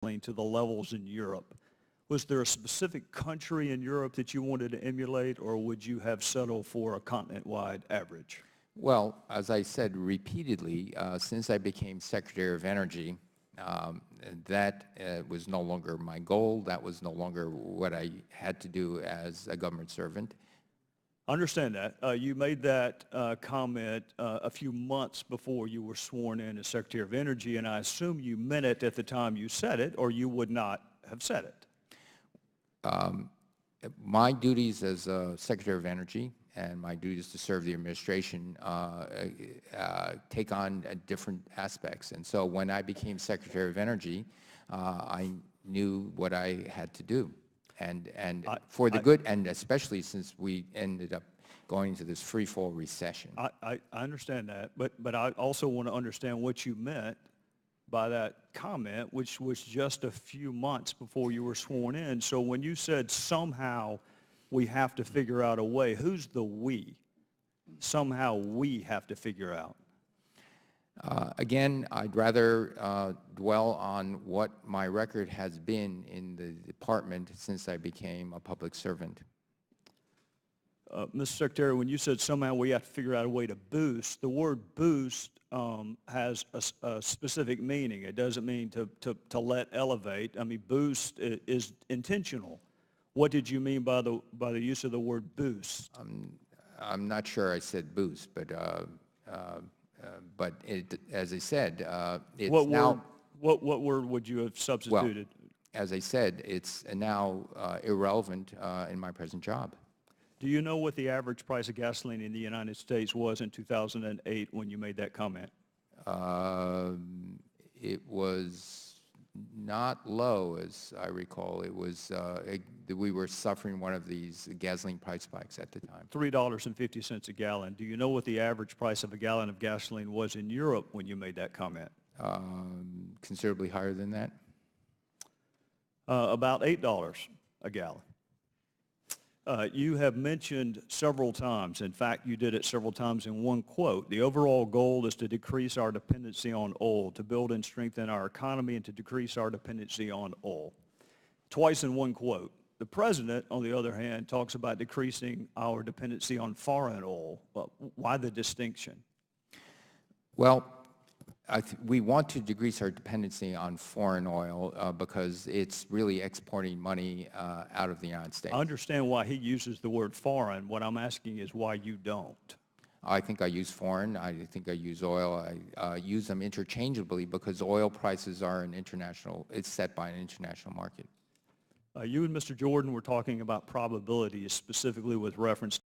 to the levels in Europe. Was there a specific country in Europe that you wanted to emulate, or would you have settled for a continent-wide average? Well, as I said repeatedly, since I became Secretary of Energy, that was no longer my goal. That was no longer what I had to do as a government servant. I understand that. You made that comment a few months before you were sworn in as Secretary of Energy, and I assume you meant it at the time you said it, or you would not have said it. My duties as Secretary of Energy and my duties to serve the administration take on different aspects. And so when I became Secretary of Energy, I knew what I had to do. And for the good, and especially since we ended up going into this free-fall recession. I understand that, but I also want to understand what you meant by that comment, which was just a few months before you were sworn in. So when you said somehow we have to figure out a way, who's the we? Somehow we have to figure out. Again, I'd rather dwell on what my record has been in the department since I became a public servant. Mr. Secretary, when you said somehow we have to figure out a way to boost, the word boost has a specific meaning. It doesn't mean to let elevate. I mean, boost is intentional. What did you mean by the use of the word boost? I'm not sure I said boost, but as I said, it's now. What word would you have substituted? Well, as I said, it's now irrelevant in my present job. Do you know what the average price of gasoline in the United States was in 2008 when you made that comment? It was not low, as I recall. It was we were suffering one of these gasoline price spikes at the time. $3.50 a gallon. Do you know what the average price of a gallon of gasoline was in Europe when you made that comment? Considerably higher than that. About $8 a gallon. You have mentioned several times, in fact, you did it several times in one quote, the overall goal is to decrease our dependency on oil, to build and strengthen our economy, and to decrease our dependency on oil. Twice in one quote. The President, on the other hand, talks about decreasing our dependency on foreign oil. Why the distinction? Well, we want to decrease our dependency on foreign oil because it's really exporting money out of the United States. I understand why he uses the word foreign. What I'm asking is why you don't. I think I use foreign. I think I use oil. I use them interchangeably because oil prices are it's set by an international market. You and Mr. Jordan were talking about probabilities, specifically with reference